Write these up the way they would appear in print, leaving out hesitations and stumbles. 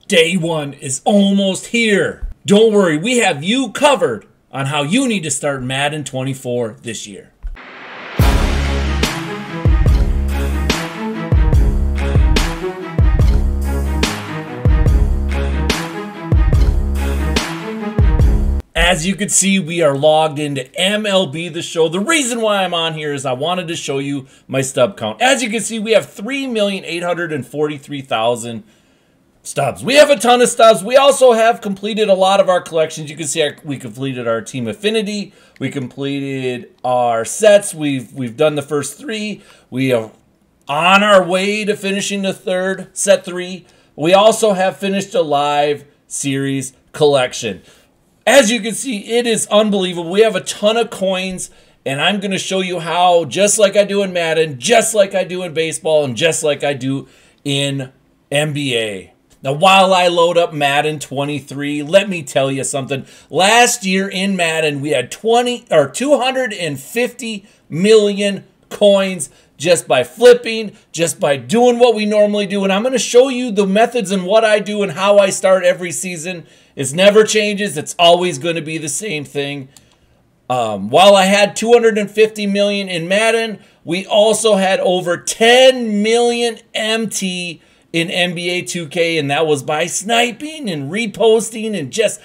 Day one is almost here. Don't worry, we have you covered on how you need to start Madden 24 this year. As you can see, we are logged into MLB The Show. The reason why I'm on here is I wanted to show you my stub count. As you can see, we have 3,843,000 stubs. We have a ton of stubs. We also have completed a lot of our collections. You can see we completed our Team Affinity. We completed our sets. We've done the first three. We are on our way to finishing the third, set 3. We also have finished a live series collection. As you can see, it is unbelievable. We have a ton of coins, and I'm going to show you how, just like I do in Madden, just like I do in baseball, and just like I do in NBA. Now, while I load up Madden 23, let me tell you something. Last year in Madden, we had 250 million coins just by flipping, just by doing what we normally do. And I'm going to show you the methods and what I do and how I start every season. It never changes. It's always going to be the same thing. While I had 250 million in Madden, we also had over 10 million MT in NBA 2K, and that was by sniping and reposting and just,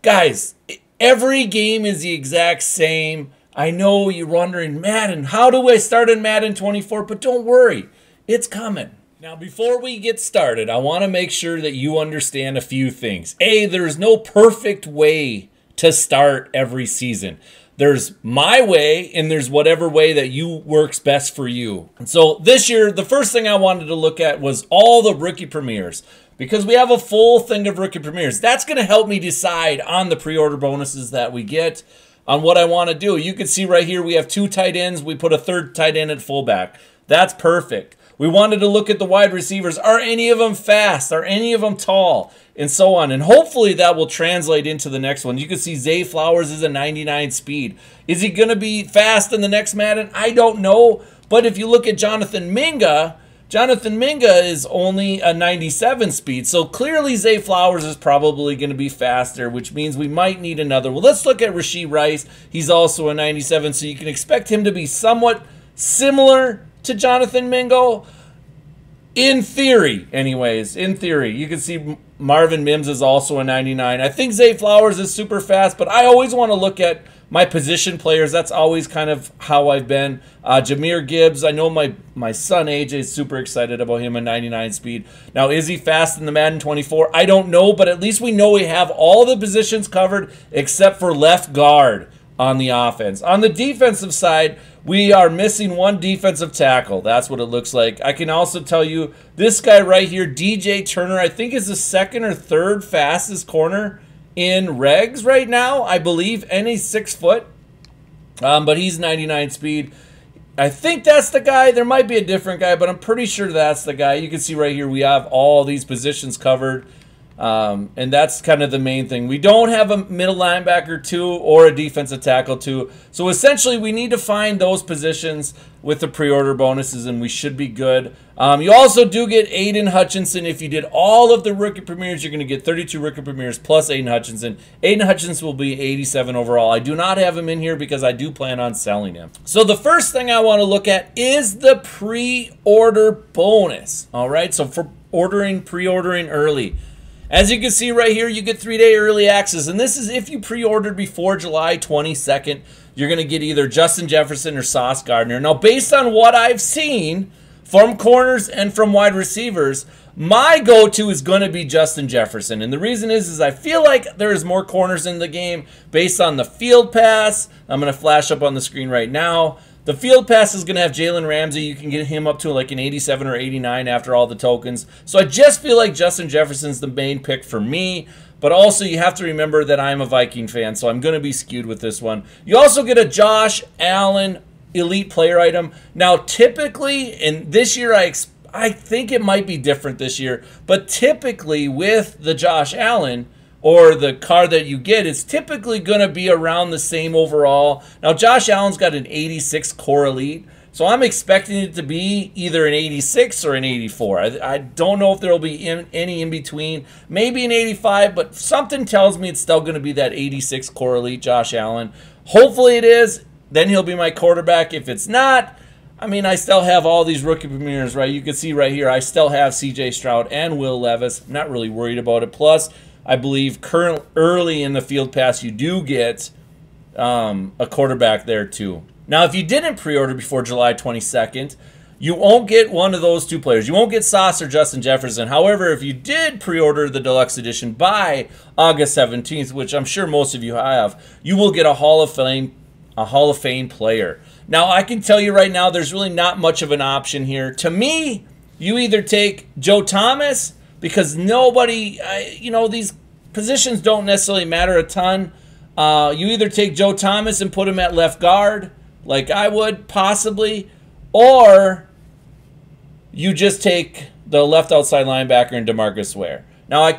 guys, every game is the exact same. I know you're wondering, Madden, how do I start in Madden 24? But don't worry, it's coming. Now, before we get started, I want to make sure that you understand a few things. A, there's no perfect way to start every season. There's my way, and there's whatever way that works best for you. And so this year, the first thing I wanted to look at was all the rookie premieres, because we have a full thing of rookie premieres. That's going to help me decide on the pre-order bonuses that we get, on what I want to do. You can see right here, we have 2 tight ends. We put a third tight end at fullback. That's perfect. We wanted to look at the wide receivers. Are any of them fast? Are any of them tall? And so on. And hopefully that will translate into the next one. You can see Zay Flowers is a 99 speed. Is he going to be fast in the next Madden? I don't know. But if you look at Jonathan Minga is only a 97 speed. So clearly Zay Flowers is probably going to be faster, which means we might need another. Well, let's look at Rashee Rice. He's also a 97, so you can expect him to be somewhat similar to Jonathan Mingo. In theory, anyways, in theory. You can see Marvin Mims is also a 99. I think Zay Flowers is super fast, but I always want to look at my position players. That's always kind of how I've been. Jahmyr Gibbs, I know my son AJ is super excited about him, a 99 speed. Now, is he fast in the Madden 24? I don't know, but at least we know we have all the positions covered except for left guard on the offense. On the defensive side, we are missing 1 defensive tackle. That's what it looks like. I can also tell you this guy right here, DJ Turner, I think is the 2nd or 3rd fastest corner in regs right now, I believe, and he's 6 foot. But he's 99 speed. I think that's the guy. There might be a different guy, but I'm pretty sure that's the guy. You can see right here we have all these positions covered. And that's kind of the main thing. We don't have a middle linebacker 2 or a defensive tackle 2. So essentially we need to find those positions with the pre-order bonuses, and we should be good. You also do get Aiden Hutchinson. If you did all of the rookie premieres, you're going to get 32 rookie premieres plus Aiden Hutchinson. Aiden Hutchinson will be 87 overall. I do not have him in here because I do plan on selling him. So the first thing I want to look at is the pre-order bonus. All right, so for pre-ordering early. As you can see right here, you get 3-day early access, and this is if you pre-ordered before July 22nd, you're going to get either Justin Jefferson or Sauce Gardner. Now, based on what I've seen from corners and from wide receivers, my go-to is going to be Justin Jefferson, and the reason is I feel like there's more corners in the game based on the field pass. I'm going to flash up on the screen right now. The field pass is going to have Jalen Ramsey. You can get him up to like an 87 or 89 after all the tokens. So I just feel like Justin Jefferson's the main pick for me. But also you have to remember that I'm a Viking fan, so I'm going to be skewed with this one. You also get a Josh Allen elite player item. Now typically, and this year I think it might be different this year, but typically with the Josh Allen, or the card that you get, is typically going to be around the same overall. Now, Josh Allen's got an 86 core elite. So I'm expecting it to be either an 86 or an 84. I don't know if there will be any in between. Maybe an 85, but something tells me it's still going to be that 86 core elite Josh Allen. Hopefully it is. Then he'll be my quarterback. If it's not, I mean, I still have all these rookie premieres, right? You can see right here, I still have C.J. Stroud and Will Levis. I'm not really worried about it. Plus, I believe early in the field pass, you do get a quarterback there too. Now, if you didn't pre-order before July 22nd, you won't get one of those two players. You won't get Sauce or Justin Jefferson. However, if you did pre-order the deluxe edition by August 17th, which I'm sure most of you have, you will get a Hall of Fame player. Now, I can tell you right now, there's really not much of an option here. To me, you either take Joe Thomas, because nobody, these positions don't necessarily matter a ton. You either take Joe Thomas and put him at left guard, like I would possibly, or you just take the left outside linebacker and DeMarcus Ware. Now, I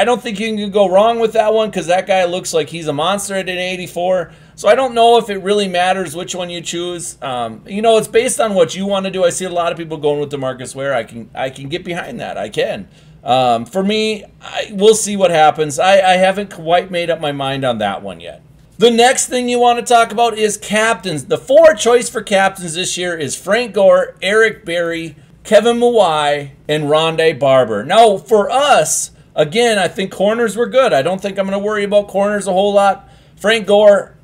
don't think you can go wrong with that one because that guy looks like he's a monster at an 84. So I don't know if it really matters which one you choose. It's based on what you want to do. I see a lot of people going with DeMarcus Ware. I can get behind that. I can. For me, we'll see what happens. I haven't quite made up my mind on that one yet. The next thing you want to talk about is captains. The 4 choice for captains this year is Frank Gore, Eric Berry, Kevin Mawai, and Rondé Barber. Now, for us, again, I think corners were good. I don't think I'm going to worry about corners a whole lot. Frank Gore,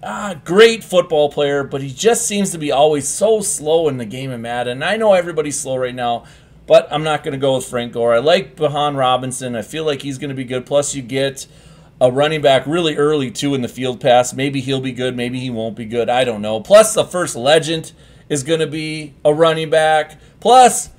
great football player, but he just seems to be always so slow in the game of Madden. I know everybody's slow right now, but I'm not going to go with Frank Gore. I like Bahan Robinson. I feel like he's going to be good. Plus, you get a running back really early, too, in the field pass. Maybe he'll be good. Maybe he won't be good. I don't know. Plus, the first legend is going to be a running back. Plus,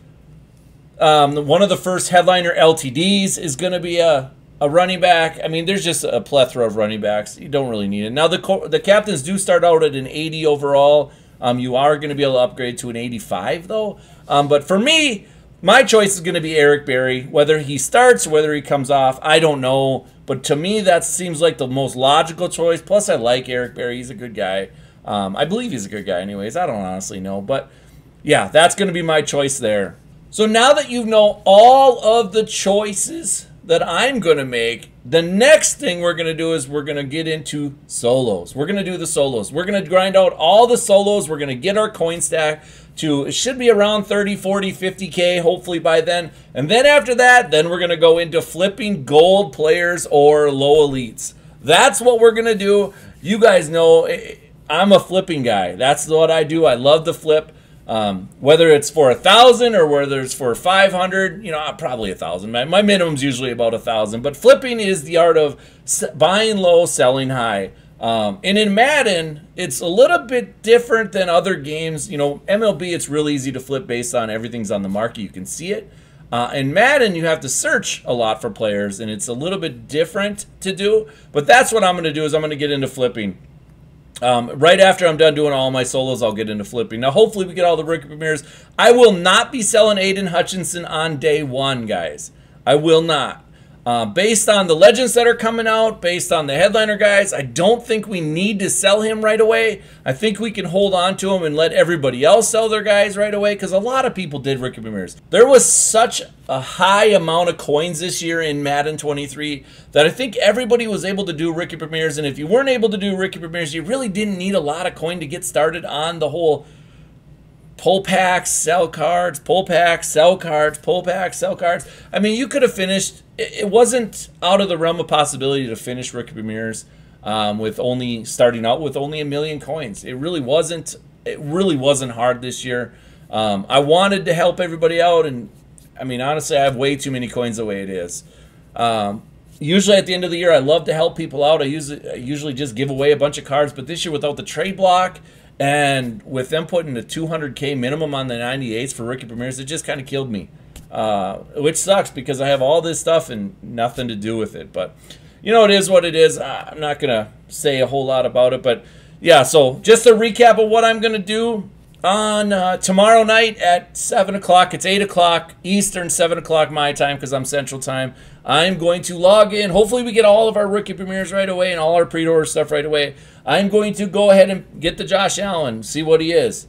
one of the first headliner LTDs is going to be a running back. I mean, there's just a plethora of running backs. You don't really need it. Now, the captains do start out at an 80 overall. You are going to be able to upgrade to an 85, though. But for me, my choice is going to be Eric Berry. Whether he starts, whether he comes off, I don't know. But to me, that seems like the most logical choice. Plus, I like Eric Berry. He's a good guy. I believe he's a good guy anyways. I don't honestly know. But, yeah, that's going to be my choice there. So now that you know all of the choices that I'm going to make, the next thing we're going to do is we're going to get into solos. We're going to do the solos. We're going to grind out all the solos. We're going to get our coin stack to, it should be around 30, 40, 50K, hopefully by then. And then after that, then we're going to go into flipping gold players or low elites. That's what we're going to do. You guys know I'm a flipping guy. That's what I do. I love to flip. Whether it's for 1,000 or whether it's for 500, probably 1,000. My minimum's usually about 1,000. But flipping is the art of buying low, selling high. And in Madden, it's a little bit different than other games. MLB, it's real easy to flip based on everything's on the market. You can see it. In Madden, you have to search a lot for players, and it's a little bit different to do. But that's what I'm going to do is I'm going to get into flipping. Right after I'm done doing all my solos, I'll get into flipping. Now, hopefully we get all the rookie premieres. I will not be selling Aiden Hutchinson on day one, guys. I will not. Based on the legends that are coming out, based on the headliner guys, I don't think we need to sell him right away. I think we can hold on to him and let everybody else sell their guys right away because a lot of people did rookie premieres. There was such a high amount of coins this year in Madden 23 that I think everybody was able to do rookie premieres, and if you weren't able to do rookie premieres, you really didn't need a lot of coin to get started on the whole pull packs, sell cards, pull packs, sell cards, pull packs, sell cards. I mean, you could have finished. It wasn't out of the realm of possibility to finish rookie premieres with only starting out with only 1 million coins. It really wasn't. It really wasn't hard this year. I wanted to help everybody out, and I mean, honestly, I have way too many coins the way it is. Usually at the end of the year, I love to help people out. I usually just give away a bunch of cards, but this year without the trade block and with them putting the 200K minimum on the 98s for rookie premieres, it just kind of killed me, which sucks because I have all this stuff and nothing to do with it. But, it is what it is. I'm not going to say a whole lot about it. But, yeah, so just a recap of what I'm going to do on tomorrow night at 7 o'clock. It's 8 o'clock Eastern, 7 o'clock my time because I'm Central Time. I'm going to log in. Hopefully we get all of our rookie premieres right away and all our pre-order stuff right away. I'm going to go ahead and get the Josh Allen, see what he is.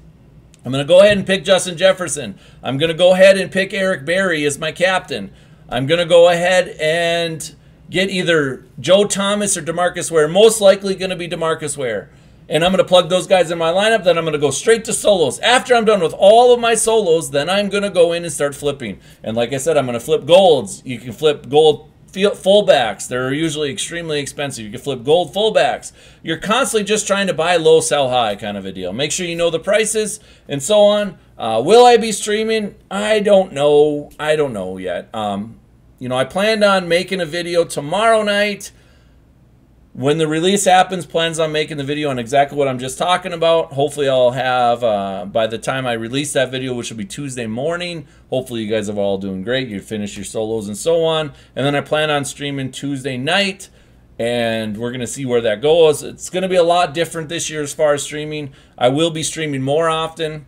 I'm going to go ahead and pick Justin Jefferson. I'm going to go ahead and pick Eric Berry as my captain. I'm going to go ahead and get either Joe Thomas or DeMarcus Ware. Most likely going to be DeMarcus Ware. And I'm going to plug those guys in my lineup. Then I'm going to go straight to solos. After I'm done with all of my solos, then I'm going to go in and start flipping. And like I said, I'm going to flip golds. You can flip gold fullbacks. They're usually extremely expensive. You can flip gold fullbacks. You're constantly just trying to buy low, sell high kind of a deal. Make sure you know the prices and so on. Will I be streaming? I don't know. I don't know yet. You know, I planned on making a video tomorrow night. When the release happens, plans on making the video on exactly what I'm just talking about. Hopefully I'll have, by the time I release that video, which will be Tuesday morning, hopefully you guys are all doing great. You finish your solos and so on. And then I plan on streaming Tuesday night, and we're going to see where that goes. It's going to be a lot different this year as far as streaming. I will be streaming more often.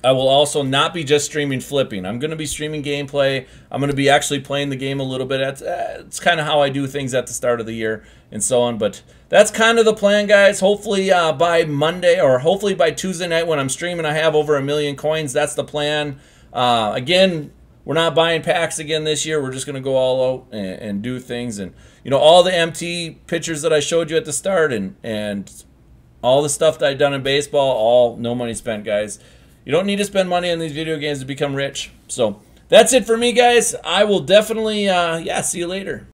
I will also not be just streaming flipping. I'm going to be streaming gameplay. I'm going to be actually playing the game a little bit. It's kind of how I do things at the start of the year and so on. But that's kind of the plan, guys. Hopefully by Monday or hopefully by Tuesday night when I'm streaming, I have over 1 million coins. That's the plan. Again, we're not buying packs again this year. We're just going to go all out and do things. And, you know, all the MT pictures that I showed you at the start and all the stuff that I've done in baseball, all no money spent, guys. You don't need to spend money on these video games to become rich. So that's it for me, guys. I will definitely, see you later.